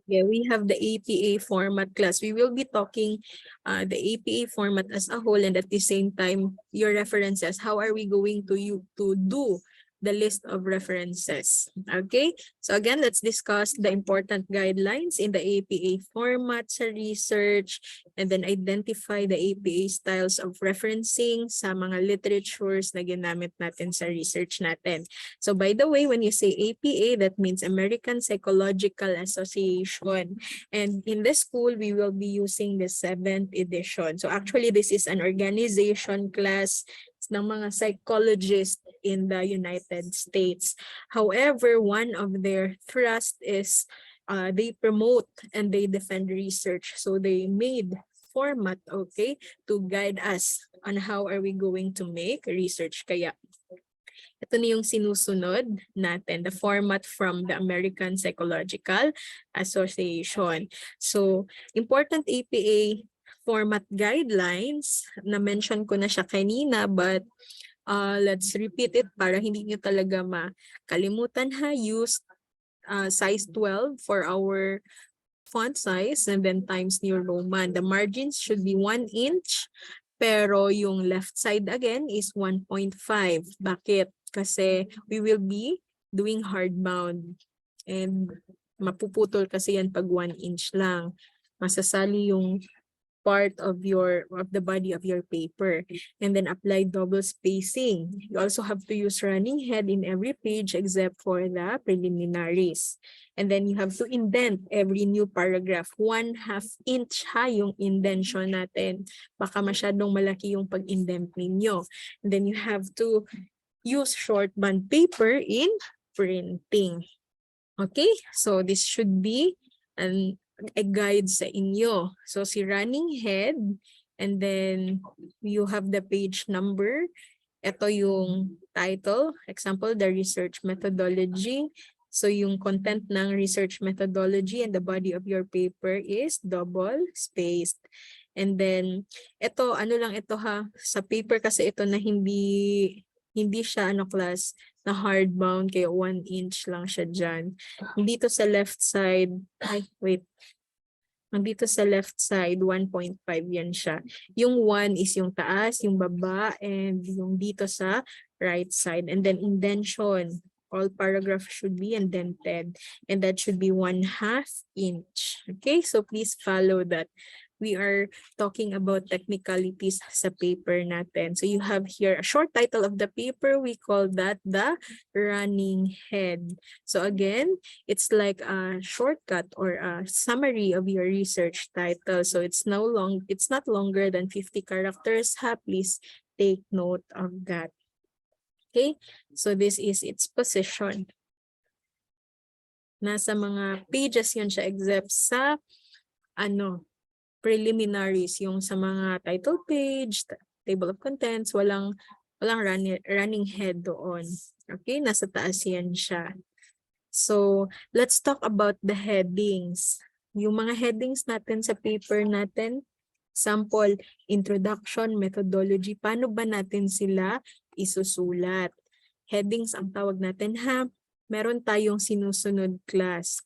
Yeah, we have the APA format class. We will be talking the APA format as a whole, and at the same time, your references. How are we going to do the list of references? Okay, so again, let's discuss the important guidelines in the APA format sa research, and then identify the APA styles of referencing sa mga literatures na ginamit natin sa research natin. So by the way, when you say APA, that means American Psychological Association. And in this school, we will be using the 7th edition. So actually, this is an organization class ng mga psychologists in the United States. However, one of their thrust is they promote and they defend research. So they made format, okay, to guide us on how are we going to make research. Kaya ito na yung sinusunod natin, the format from the American Psychological Association. So, important APA format guidelines, na-mention ko na siya kanina, but let's repeat it para hindi nyo talaga makalimutan ha. Use size 12 for our font size, and then Times New Roman. The margins should be 1 inch, pero yung left side again is 1.5. Bakit? Kasi we will be doing hardbound, and mapuputol kasi yan pag 1 inch lang. Masasali yung part of the body of your paper. And then apply double spacing. You also have to use running head in every page except for the preliminaries. And then you have to indent every new paragraph. 1/2 inch ha yung indention natin. Baka masyadong malaki yung pag-indent ninyo. And then you have to use short bond paper in printing. Okay, so this should be a guide sa inyo. So si running head, and then you have the page number. Ito yung title, example, the research methodology. So yung content ng research methodology and the body of your paper is double spaced. And then ito, ano lang ito ha, sa paper kasi ito na hindi siya class na hardbound, kaya 1 inch lang siya dyan. Dito sa left side, dito sa left side, 1.5 yan siya. Yung 1 is yung taas, yung baba, and yung dito sa right side. And then indentation, all paragraphs should be indented, and that should be 1/2 inch. Okay, so please follow that. We are talking about technicalities sa paper natin. So you have here a short title of the paper. We call that the running head. So again, it's like a shortcut or a summary of your research title. So it's not longer than 50 characters. Please take note of that. Okay? So this is its position. Nasa mga pages yun siya except sa preliminaries, yung sa mga title page, table of contents, walang running head doon. Okay, nasa taas yan siya. So, let's talk about the headings. Yung mga headings natin sa paper natin, sample, introduction, methodology, paano ba natin sila isusulat? Headings ang tawag natin ha. Meron tayong sinusunod class.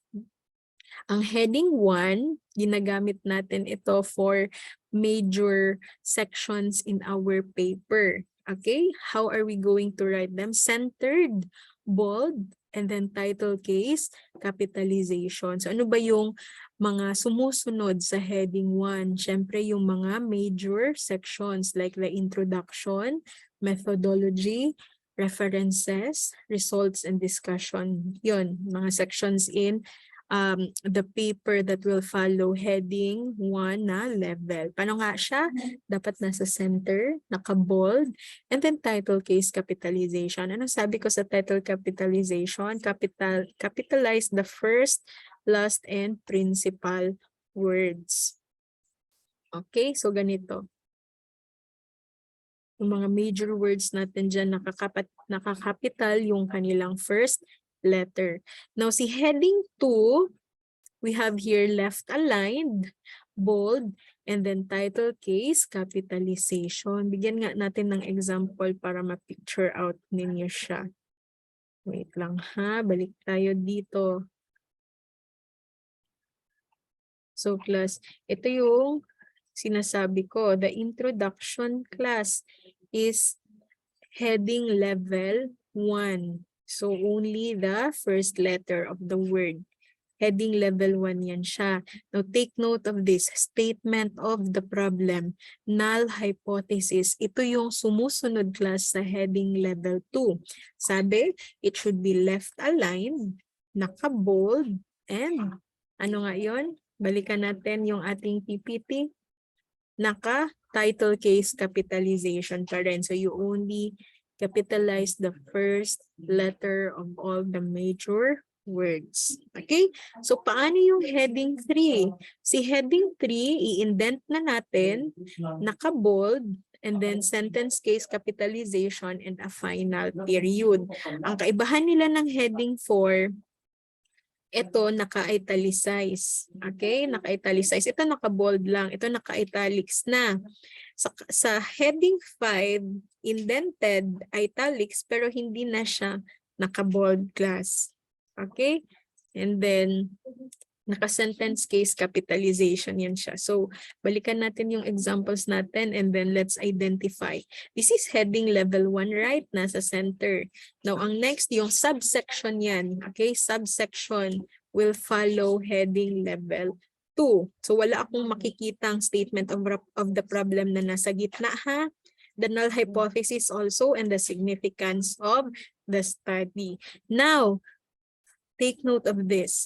Ang heading 1, ginagamit natin ito for major sections in our paper. Okay? How are we going to write them? Centered, bold, and then title case, capitalization. So ano ba yung mga sumusunod sa heading 1? Siyempre yung mga major sections like the introduction, methodology, references, results, and discussion. Yun, mga sections in the paper that will follow heading 1 na level. Paano nga siya? Dapat nasa center, naka-bold, and then title case capitalization. Ano sabi ko sa title capitalization? Capitalize the first, last, and principal words. Okay, so ganito. Yung mga major words natin dyan, nakakapital yung kanilang first letter. Now, si heading 2, we have here left aligned, bold, and then title case, capitalization. Bigyan nga natin ng example para ma-picture out ninyo siya. Wait lang ha, balik tayo dito. So class, ito yung sinasabi ko. The introduction class is heading level 1. So only the first letter of the word. Heading level 1 yan siya. Now take note of this. Statement of the problem. Null hypothesis. Ito yung sumusunod class sa heading level 2. Sabi, it should be left aligned, naka-bold, and ano nga yun? Balikan natin yung ating PPT. Naka-title case capitalization pa rin. So you only capitalize the first letter of all the major words. Okay? So paano yung heading 3? Si heading 3, i-indent na natin, naka-bold, and then sentence case capitalization and a final period. Ang kaibahan nila ng heading 4, ito naka-italicize. Okay? Naka-italicize. Ito naka-bold lang. Ito naka-italics na. Sa heading 5, indented, italics, pero hindi na siya naka-bold class. Okay? And then, naka-sentence case capitalization yan siya. So, balikan natin yung examples natin and then let's identify. This is heading level 1, right? Nasa center. Now, ang next, yung subsection yan. Okay? Subsection will follow heading level 2. So, wala akong makikitang statement of the problem na nasa gitna, ha? The null hypothesis also and the significance of the study. Now, take note of this.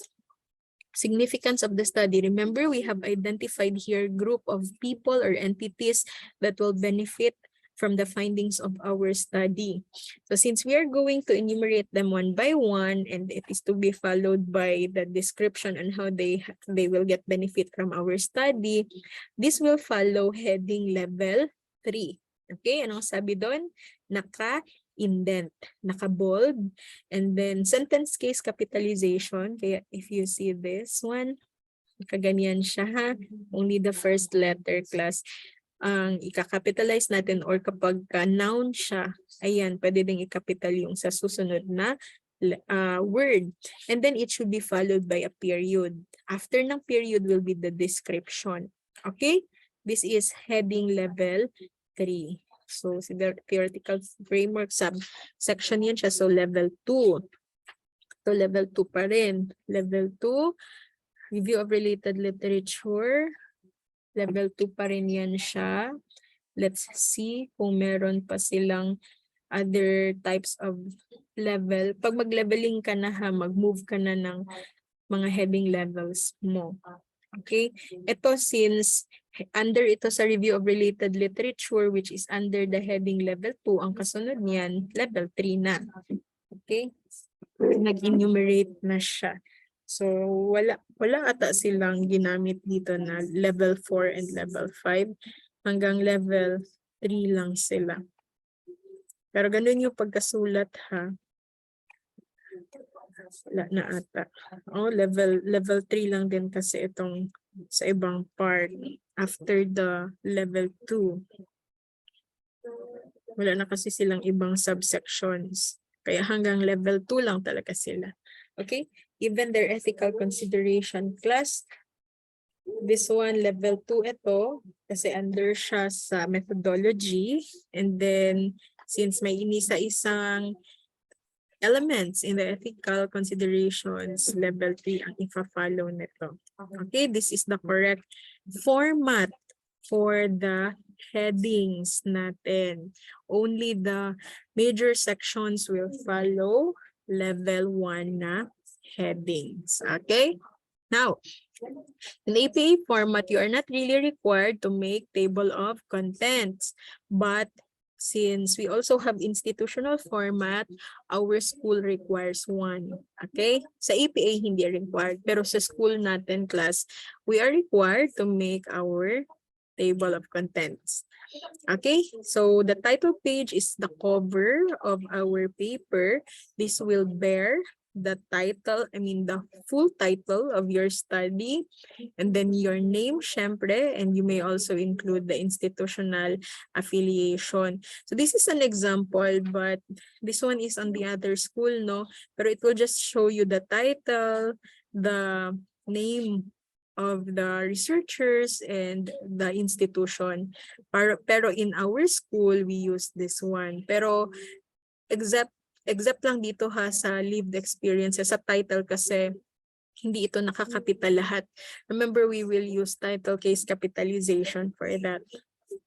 Significance of the study. Remember, we have identified here group of people or entities that will benefit from the findings of our study. So since we are going to enumerate them one by one and it is to be followed by the description on how they will get benefit from our study, this will follow heading level 3. Okay, anong sabi doon? Naka-indent, naka-bold, and then sentence case capitalization. Kaya if you see this one, kaganyan siya, ha? Only the first letter class ang ika-capitalize natin, or kapag noun siya, ayan, pwede ding i-capital yung sa susunod na word. And then it should be followed by a period. After ng period will be the description. Okay? This is heading level 3. So, the theoretical framework section yan siya. So, level 2. So, level 2 pa rin. Level 2, review of related literature. Level 2 pa rin yan siya. Let's see kung meron pa silang other types of level. Pag mag-leveling ka na, ha, mag-move ka na ng mga heading levels mo. Okay? Ito, since under ito sa review of related literature, which is under the heading level 2, ang kasunod niyan, level 3 na. Okay? Nag-enumerate na siya. So, wala ata silang ginamit dito na level 4 and level 5. Hanggang level 3 lang sila. Pero ganun yung pagkasulat, ha. Wala na ata. Oh, level 3 lang din kasi itong sa ibang part. After the level 2. Wala na kasi silang ibang subsections. Kaya hanggang level 2 lang talaga sila. Okay? Even their ethical consideration class, this one, level 2 ito, kasi under siya sa methodology. And then, since may inisa-isang elements in the ethical considerations, level 3 ang ifa-follow nito. Okay, this is the correct format for the headings natin. Only the major sections will follow level 1 na headings. Okay? Now, in APA format, you are not really required to make table of contents, but since we also have institutional format, our school requires one. Okay? Sa APA, hindi required. Pero sa school natin, class, we are required to make our table of contents. Okay? So, the title page is the cover of our paper. This will bear the title, the full title of your study, and then your name, syempre, and you may also include the institutional affiliation. So this is an example, but this one is on the other school, no? Pero it will just show you the title, the name of the researchers and the institution. Pero in our school, we use this one. Pero except lang dito ha sa lived experiences, sa title kasi hindi ito nakakapital lahat. Remember, we will use title case capitalization for that.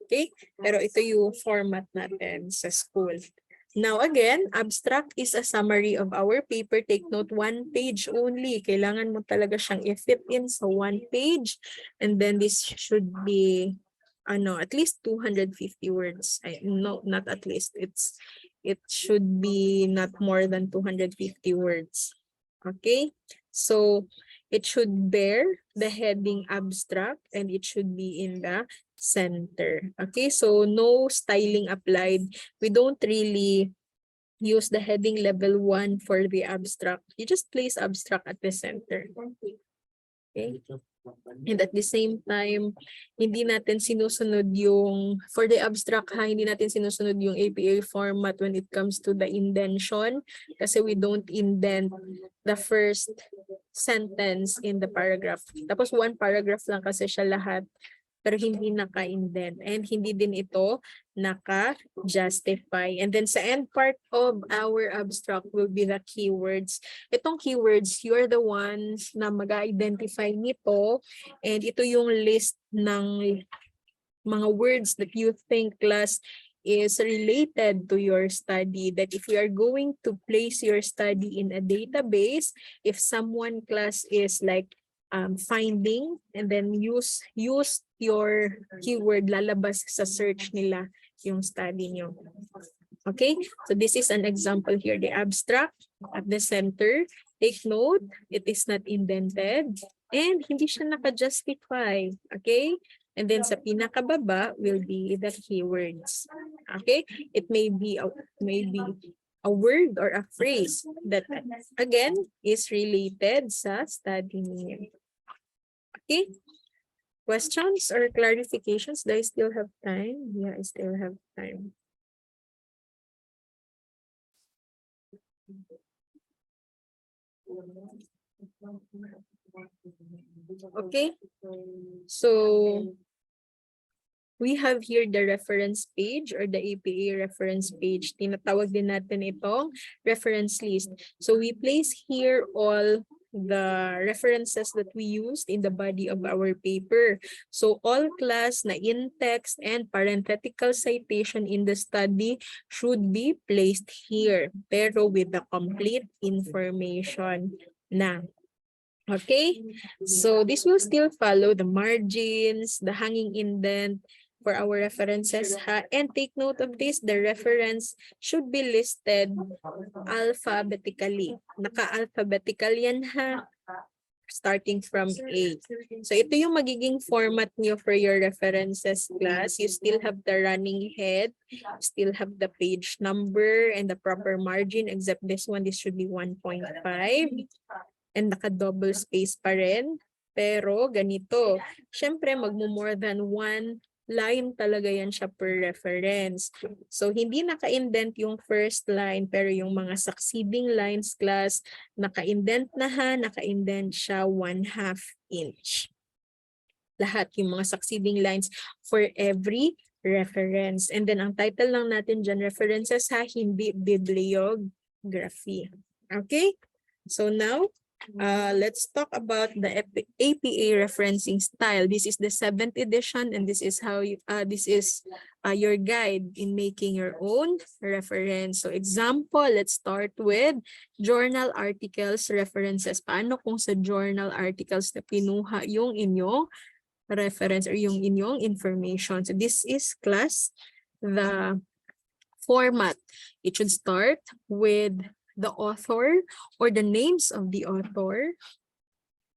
Okay? Pero ito yung format natin sa school. Now again, abstract is a summary of our paper. Take note, 1 page only. Kailangan mo talaga siyang i-fit in sa 1 page. And then this should be at least 250 words. No, not at least. It should be not more than 250 words. Okay? So it should bear the heading abstract and it should be in the center. Okay, so no styling applied. We don't really use the heading level 1 for the abstract. You just place abstract at the center. Okay. And at the same time, hindi natin sinusunod yung, for the abstract ha, hindi natin sinusunod yung APA format when it comes to the indentation kasi we don't indent the first sentence in the paragraph. Tapos 1 paragraph lang kasi siya lahat, pero hindi naka-indent and hindi din ito naka-justify. And then sa end part of our abstract will be the keywords. Itong keywords, you're the ones na mag-identify nito and ito yung list ng mga words that you think class is related to your study, that if we are going to place your study in a database, if someone class is like finding and then use your keyword, lalabas sa search nila yung study nyo. Okay, so this is an example here, the abstract at the center. Take note, it is not indented and hindi siya naka-justify. Okay, and then sa pinakababa will be the keywords. Okay, it may be a word or a phrase that again is related sa study niyo. Okay, questions or clarifications? Do I still have time? Yeah, I still have time. Okay, so we have here the reference page or the APA reference page. Tinatawag din natin itong reference list. So we place here all the references that we used in the body of our paper. So all class na in-text and parenthetical citation in the study should be placed here, pero with the complete information na. Okay, so this will still follow the margins, the hanging indent for our references ha, and take note of this, the reference should be listed alphabetically. Naka-alphabetical yan ha, starting from A. So ito yung magiging format niyo for your references class. You still have the running head, still have the page number and the proper margin, except this one, this should be 1.5. And naka-double space pa rin. Pero ganito, syempre more than 1 line talaga yan siya per reference. So hindi naka-indent yung first line, pero yung mga succeeding lines class, naka-indent na ha, naka-indent siya 1/2 inch. Lahat yung mga succeeding lines for every reference. And then ang title lang natin dyan, references ha, hindi bibliography. Okay? So now, let's talk about the APA referencing style. This is the 7th edition, and this is how your guide in making your own reference. So example, let's start with journal articles references. Paano kung sa journal articles na pinuha yung inyong reference or yung inyong information? So this is class, the format. It should start with the author or the names of the author.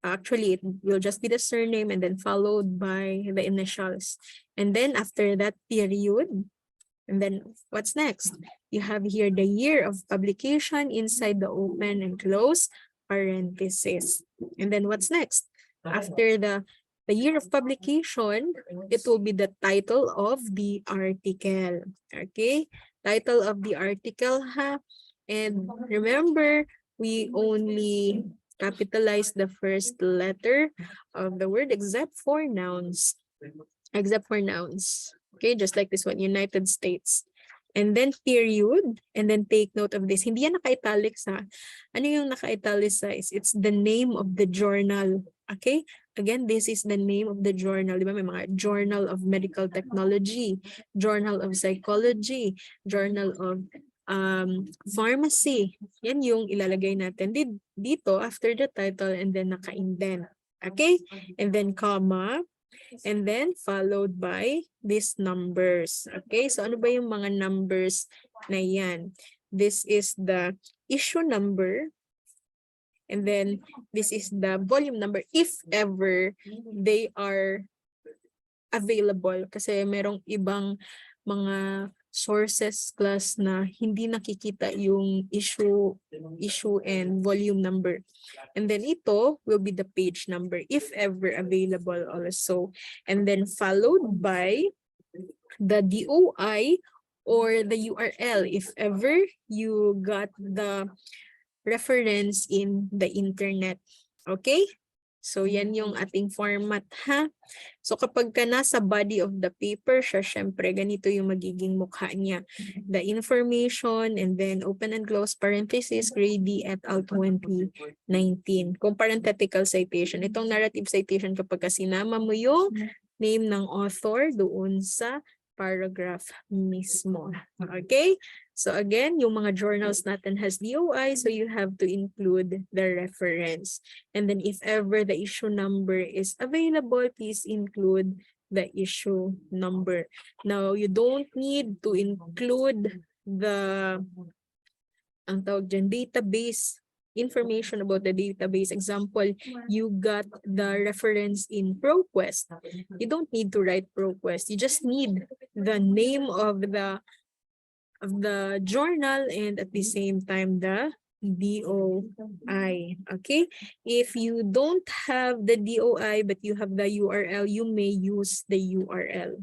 Actually, it will just be the surname and then followed by the initials. And then after that, period. And then what's next? You have here the year of publication inside the open and close parentheses. And then what's next? After the year of publication, it will be the title of the article. Okay? Title of the article ha. And remember, we only capitalize the first letter of the word except for nouns. Except for nouns. Okay, just like this one, United States. And then period, and then take note of this. Hindi yan naka-italics ha. Ano yung naka-italicized? It's the name of the journal. Okay? Again, this is the name of the journal. Di ba? May mga Journal of Medical Technology, Journal of Psychology, Journal of Pharmacy. Yan yung ilalagay natin dito after the title and then naka-indent. Okay? And then comma. And then followed by these numbers. Okay, so ano ba yung mga numbers na yan? This is the issue number. And then this is the volume number if ever they are available. Kasi merong ibang mga sources class na hindi nakikita yung issue and volume number. And then ito will be the page number if ever available also. And then followed by the DOI or the URL if ever you got the reference in the internet. Okay? So yan yung ating format ha. So kapag ka nasa body of the paper siya, syempre ganito yung magiging mukha niya. The information and then open and close parenthesis grade D et al. 2019. Kung parenthetical citation. Itong narrative citation kapag ka sinama mo yung name ng author doon sa paragraph mismo. Okay? So again, yung mga journals natin has DOI, so you have to include the reference. And then if ever the issue number is available, please include the issue number. Now, you don't need to include the ang tawag dyan, database information about the database. Example, you got the reference in ProQuest. You don't need to write ProQuest. You just need the name of the journal and at the same time the DOI. Okay, if you don't have the DOI but you have the URL, you may use the URL.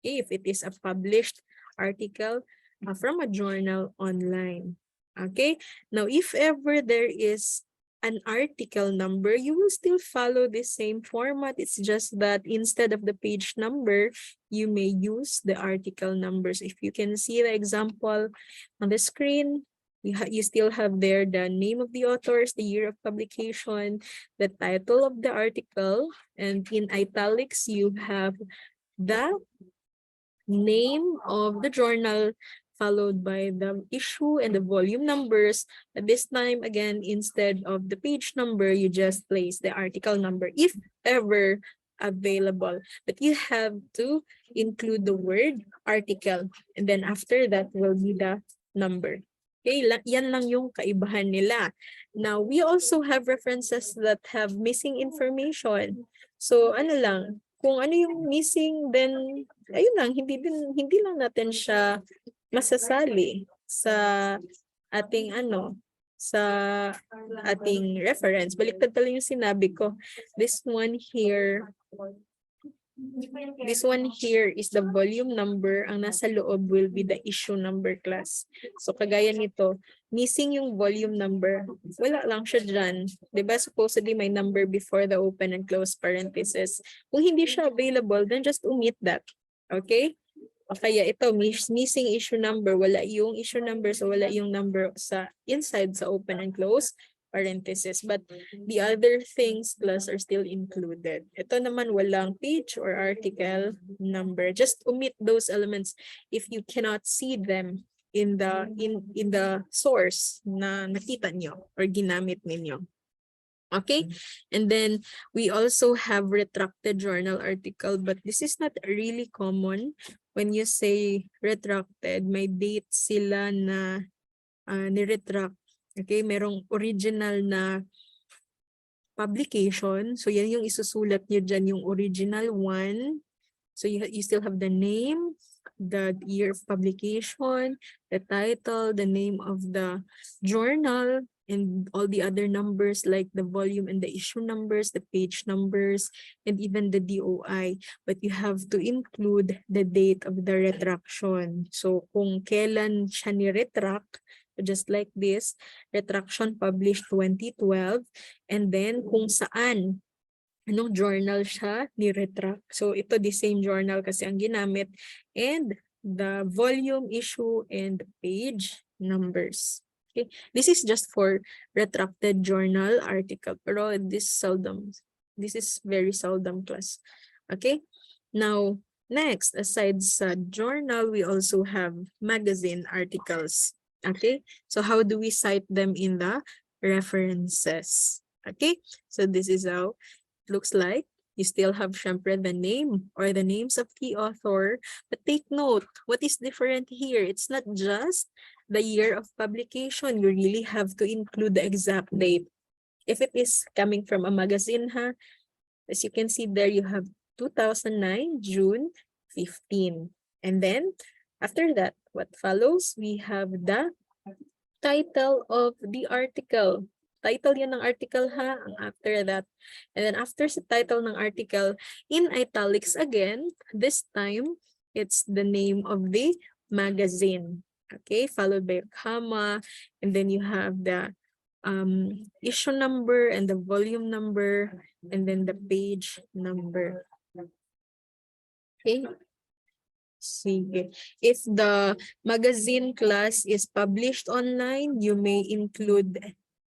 Okay, if it is a published article from a journal online. Okay, now if ever there is an article number, you will still follow the same format. It's just that instead of the page number, you may use the article numbers. If you can see the example on the screen, you still have there the name of the authors, the year of publication, the title of the article, and in italics, you have the name of the journal followed by the issue and the volume numbers. At this time, again, instead of the page number, you just place the article number if ever available. But you have to include the word article. And then after that will be the number. Okay, yan lang yung kaibahan nila. Now, we also have references that have missing information. So, ano lang, kung ano yung missing, then, ayun lang, hindi lang natin siya masasali sa ating sa ating reference. Baliktad pala yung sinabi ko. This one here is the volume number. Ang nasa loob will be the issue number class. So kagaya nito, missing yung volume number. Wala lang siya dyan. Diba? Supposedly may number before the open and close parenthesis. Kung hindi siya available, then just omit that. Okay? O kaya ito, missing issue number, wala yung issue number, so wala yung number sa inside sa open and close parenthesis. But the other things plus are still included. Ito naman walang page or article number. Just omit those elements if you cannot see them in the source na nakita nyo or ginamit ninyo. Okay, and then we also have retracted journal article, but this is not really common. When you say retracted, may date sila na ni-retract. Okay, merong original na publication. So yan yung isusulat nyo dyan, yung original one. So you still have the name, the year of publication, the title, the name of the journal, and all the other numbers like the volume and the issue numbers, the page numbers, and even the DOI. But you have to include the date of the retraction. So kung kailan siya ni-retract, just like this, retraction published 2012, and then kung saan, anong journal siya ni-retract. So ito the same journal kasi ang ginamit, and the volume, issue, and page numbers. Okay, this is just for retracted journal article, pero this is very seldom class. Okay, now next, aside sa journal, we also have magazine articles. Okay, so how do we cite them in the references? Okay, so this is how it looks like. You still have syempre the name or the names of the author, but take note, what is different here? It's not just the year of publication. You really have to include the exact date. If it is coming from a magazine, as you can see there, you have 2009, June 15. And then, after that, what follows? We have the title of the article. Title yan ng article after that. And then after sa title ng article, in italics again, this time, it's the name of the magazine. Okay, followed by a comma, and then you have the issue number and the volume number, and then the page number. Okay. Sige. If the magazine class is published online, you may include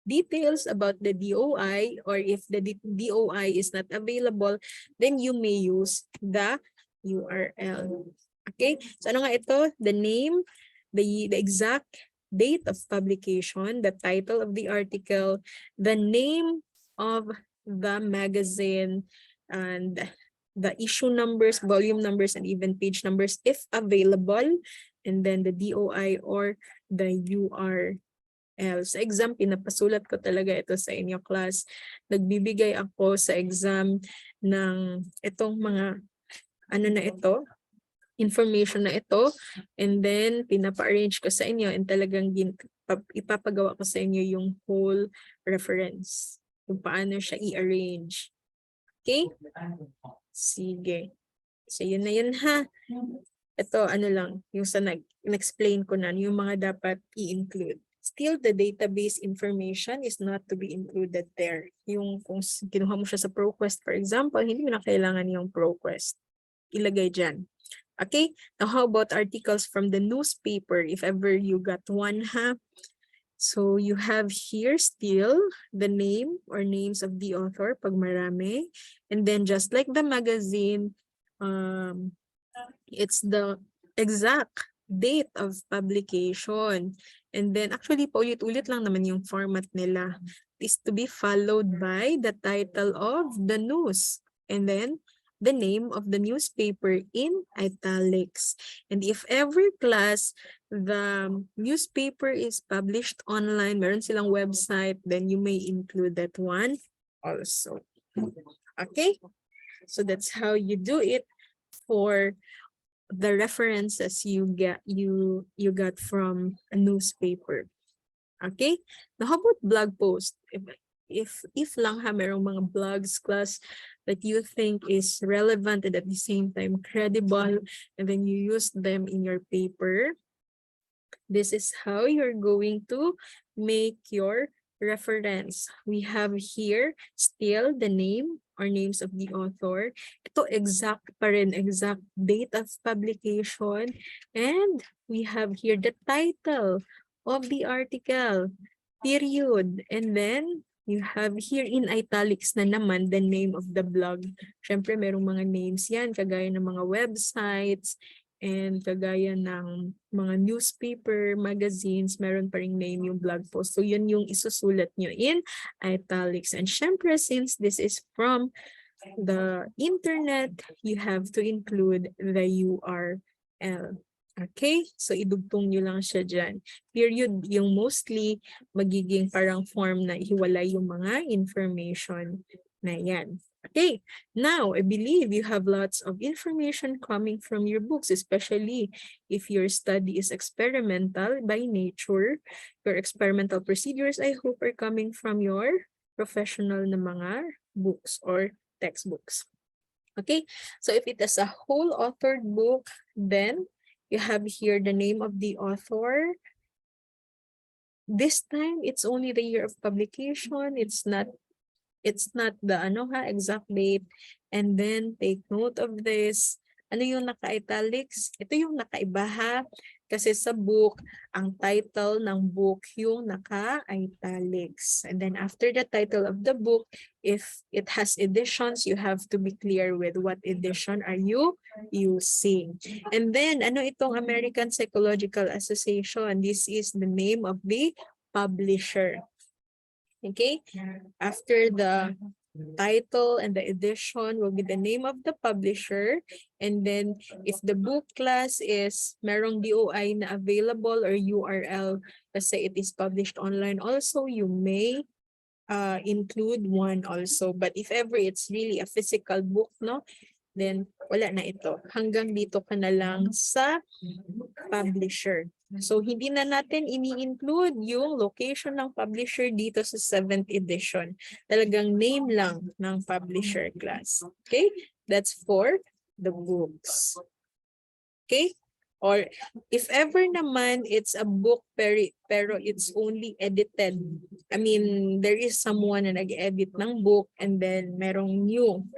details about the DOI, or if the DOI is not available, then you may use the URL. Okay? So ano nga ito? The name, the exact date of publication, the title of the article, the name of the magazine, and the issue numbers, volume numbers, and even page numbers if available, and then the DOI or the URL. Sa exam, pinapasulat ko talaga ito sa inyo class. Nagbibigay ako sa exam ng itong mga information na ito, and then pinapa-arrange ko sa inyo, and talagang ipapagawa ko sa inyo yung whole reference, kung paano siya i-arrange. Okay? Sige. So yun na yun Ito lang, yung sa nag-explain ko na yung mga dapat i-include. Still, the database information is not to be included there. Yung kung kinuha mo siya sa ProQuest, for example, hindi mo na kailangan yung ProQuest. Ilagay dyan. Okay? Now, how about articles from the newspaper, if ever you got one, So you have here still the name or names of the author pag marami. And then just like the magazine, it's the exact date of publication. And then actually paulit-ulit lang naman yung format nila. It is to be followed by the title of the news. And then the name of the newspaper in italics. And if every class, the newspaper is published online, meron silang website, then you may include that one also. Okay? So that's how you do it for the references you got from a newspaper. Okay? Now, how about blog post? If lang merong mga blogs class that you think is relevant and at the same time credible, and then you use them in your paper, this is how you're going to make your reference. We have here still the name or names of the author. Ito exact pa rin, exact date of publication. And we have here the title of the article, period. And then you have here in italics na naman the name of the blog. Syempre merong mga names yan, kagaya ng mga websites, and kagaya ng mga newspaper, magazines, meron pa ring name yung blog post. So yun yung isusulat nyo in italics. And syempre, since this is from the internet, you have to include the URL. Okay? So idugtong nyo lang siya dyan. Period, yung mostly magiging parang form na ihiwalay yung mga information na yan. Okay, now I believe you have lots of information coming from your books, especially if your study is experimental by nature. Your experimental procedures, I hope, are coming from your professional na mga books or textbooks. Okay, so if it is a whole authored book, then you have here the name of the author, this time, it's only the year of publication. It's not the exact date. And then take note of this. Ano yung naka-italics? Ito yung nakaiba ha. Kasi sa book, ang title ng book yung naka-italics. And then after the title of the book, if it has editions, you have to be clear with what edition are you using. And then, ano itong American Psychological Association? This is the name of the publisher. Okay? After the title and the edition will be the name of the publisher. And then if the book class is merong DOI na available or URL, kasi it is published online also, you may include one also. But if ever it's really a physical book, no, then wala na ito. Hanggang dito ka na lang sa publisher. So, hindi na natin ini-include yung location ng publisher dito sa 7th edition. Talagang name lang ng publisher class. Okay? That's for the books. Okay? Or if ever naman it's a book pero it's only edited. I mean, there is someone na nag-edit ng book and then merong new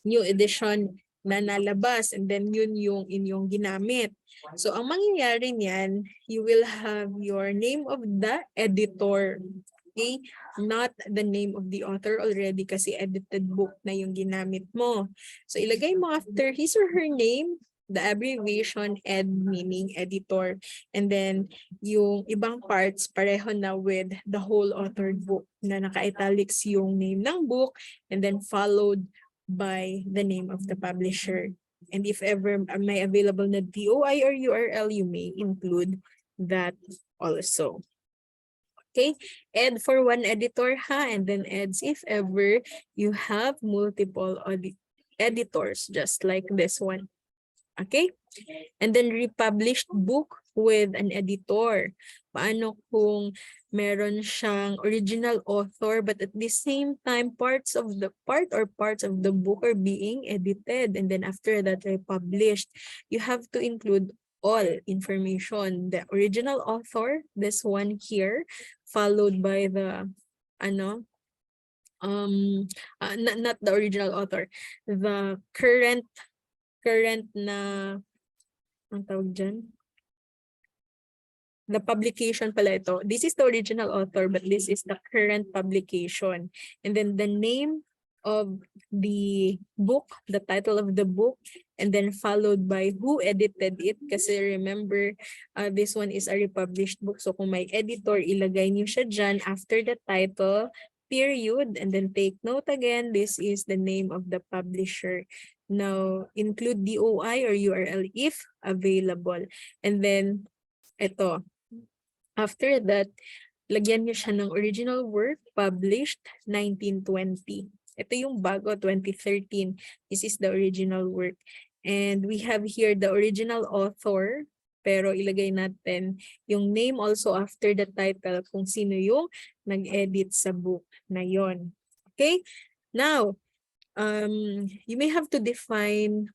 edition na nalabas and then yun yung inyong ginamit. So, ang mangyayari niyan, you will have your name of the editor. Okay? Not the name of the author already kasi edited book na yung ginamit mo. So, ilagay mo after his or her name, the abbreviation ed meaning editor. And then, yung ibang parts pareho na with the whole authored book na naka-italics yung name ng book and then followed by the name of the publisher. And if ever may available na DOI or URL, you may include that also. Okay, ed for one editor ha, and then eds if ever you have multiple editors, just like this one. Okay, and then republished book with an editor. Paano kung meron siyang original author but at the same time parts of the book are being edited and then after that republished? You have to include all information, the original author, this one here, followed by the not the original author, the current na ang tawag dyan? The publication pala ito. This is the original author, but this is the current publication. And then the name of the book, the title of the book, and then followed by who edited it. Kasi remember, this one is a republished book. So kung may editor, ilagay niyo siya dyan after the title, period, and then take note again, this is the name of the publisher. Now, include DOI or URL if available. And then, ito, after that, lagyan niyo siya ng original work published 1920. Ito yung bago, 2013. This is the original work. And we have here the original author, pero ilagay natin yung name also after the title kung sino yung nag-edit sa book na yon. Okay? Now, you may have to define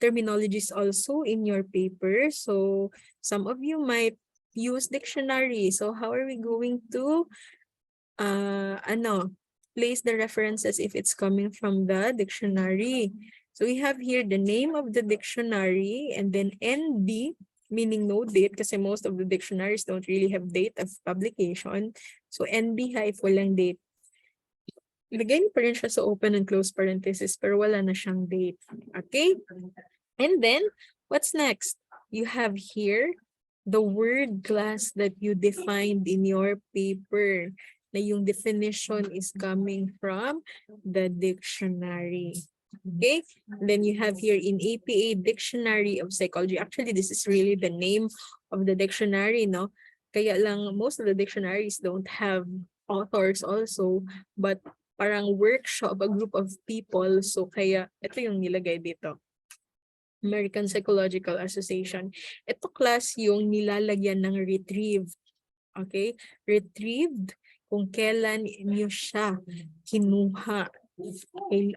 terminologies also in your paper. So some of you might use dictionary. So how are we going to place the references if it's coming from the dictionary? So we have here the name of the dictionary and then ND, meaning no date kasi most of the dictionaries don't really have date of publication. So ND if walang date. Ilagay niyo pa rin siya sa open and close parenthesis pero wala na siyang date. Okay? And then, what's next? You have here the word class that you defined in your paper na yung definition is coming from the dictionary. Okay? And then you have here in APA Dictionary of Psychology. Actually, this is really the name of the dictionary, no? Kaya lang, most of the dictionaries don't have authors also, but parang workshop, a group of people. So kaya ito yung nilagay dito. American Psychological Association. Ito class yung nilalagyan ng retrieved. Okay? Retrieved kung kailan niyo siya kinuha.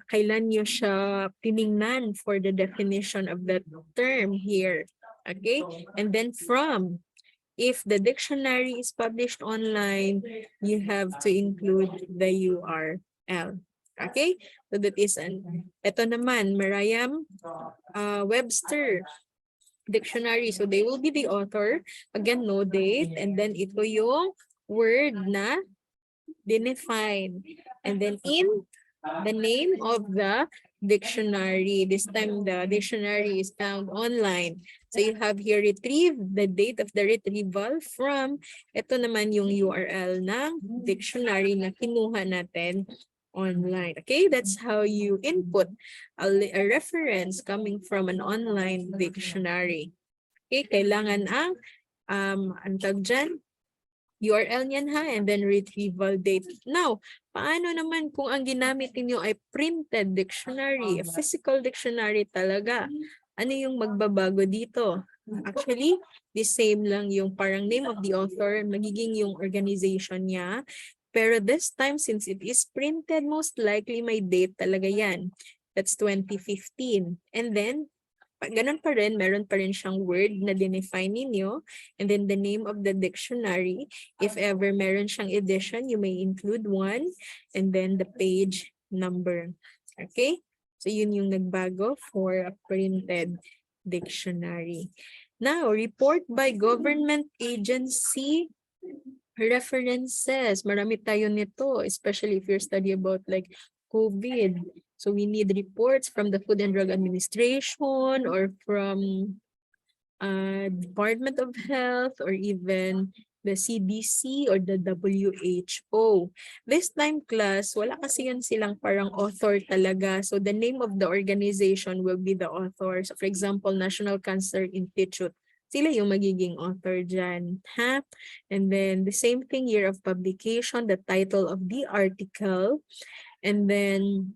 Kailan niyo siya tiningnan for the definition of that term here. Okay? And then from. If the dictionary is published online, you have to include the URL. Okay? So that is ito naman, Merriam-Webster dictionary. So they will be the author. Again, no date. And then ito yung word na define. And then in the name of the dictionary. This time the dictionary is found online. So you have here retrieve the date of the retrieval from ito naman yung URL ng dictionary na kinuha natin online. Okay, that's how you input a reference coming from an online dictionary. Okay, kailangan ang tawag dyan, URL niyan ha, and then retrieval date. Now, paano naman kung ang ginamit niyo ay printed dictionary, a physical dictionary talaga? Ano yung magbabago dito? Actually, the same lang yung parang name of the author, magiging yung organization niya. Pero this time, since it is printed, most likely may date talaga yan. That's 2015. And then, ganun pa rin, meron pa rin siyang word na dinefine ninyo. And then the name of the dictionary. If ever meron siyang edition, you may include one. And then the page number. Okay? So yun yung nagbago for a printed dictionary. Now, report by government agency references. Marami tayo nito, especially if you're studying about like COVID. So we need reports from the Food and Drug Administration or from Department of Health or even the CDC or the WHO. This time class, wala kasi yan silang parang author talaga. So the name of the organization will be the author. So for example, National Cancer Institute. Sila yung magiging author dyan. Ha? And then the same thing, year of publication, the title of the article. And then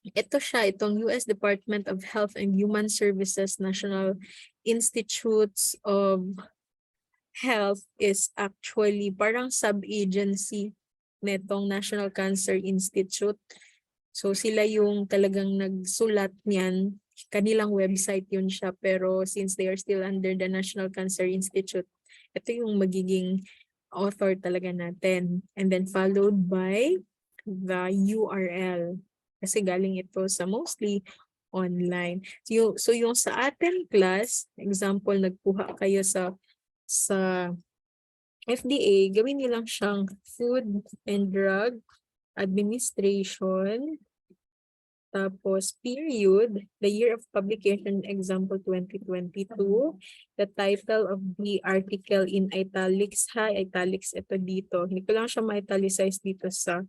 ito siya, itong US Department of Health and Human Services National Institutes of Health is actually parang sub-agency netong National Cancer Institute. So sila yung talagang nagsulat niyan. Kanilang website yun siya, pero since they are still under the National Cancer Institute, ito yung magiging author talaga natin. And then followed by the URL. Kasi galing ito sa mostly online. So yung sa atin class, example, nagkuha kayo sa FDA, gawin niyo lang siyang Food and Drug Administration, tapos period, the year of publication, example 2022, the title of the article in italics, italics ito dito. Hindi ko lang siya ma-italicize dito sa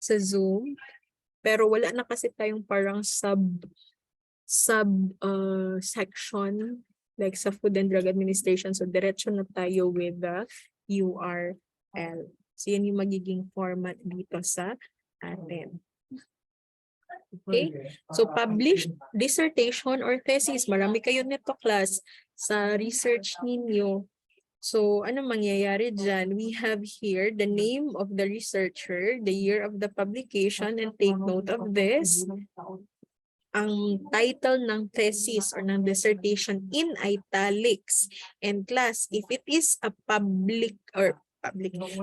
Zoom. Pero wala na kasi tayong parang section like sa Food and Drug Administration. So diretso na tayo with the URL. So yan yung magiging format dito sa atin. Okay? So published dissertation or thesis. Marami kayo nito class sa research ninyo. So, ano mangyayari dyan? We have here the name of the researcher, the year of the publication, and take note of this. Ang title ng thesis or ng dissertation in italics. And class, if it is a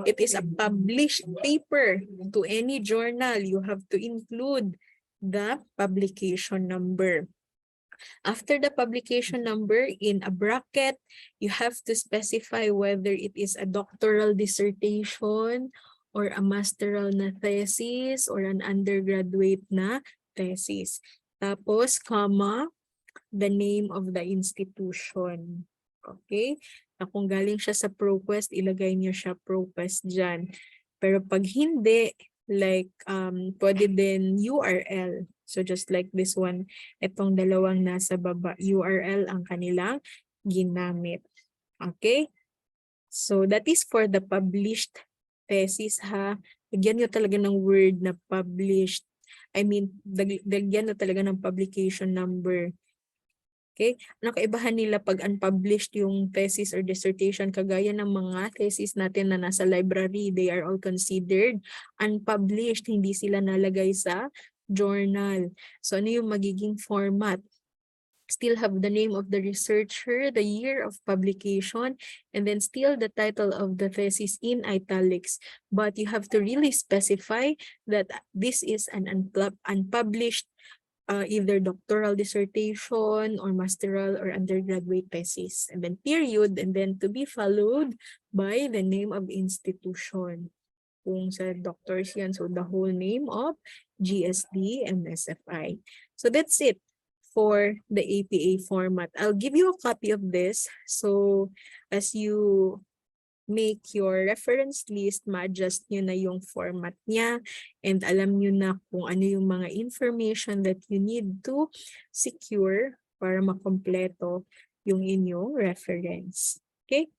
it is a published paper to any journal, you have to include the publication number. After the publication number, in a bracket, you have to specify whether it is a doctoral dissertation or a masteral na thesis or an undergraduate na thesis. Tapos, comma, the name of the institution. Okay? Na kung galing siya sa ProQuest, ilagay niyo siya ProQuest dyan. Pero pag hindi, like, pwede din URL. So just like this one, itong dalawang nasa baba, URL ang kanilang ginamit. Okay? So that is for the published thesis ha. Lagyan nyo talaga ng word na published. I mean, lagyan nyo talaga ng publication number. Okay? Ano kaibahan nila pag unpublished yung thesis or dissertation, kagaya ng mga thesis natin na nasa library, they are all considered unpublished, hindi sila nalagay sa journal. So ano yung magiging format? still have the name of the researcher, the year of publication, and then still the title of the thesis in italics. But you have to really specify that this is an unpublished either doctoral dissertation or masteral or undergraduate thesis. And then period, and then to be followed by the name of institution. Kung sa doctors yan, so the whole name of GSD and SFI. So that's it for the APA format. I'll give you a copy of this. So as you make your reference list, ma-adjust nyo na yung format niya and alam nyo na kung ano yung mga information that you need to secure para makompleto yung inyong reference. Okay?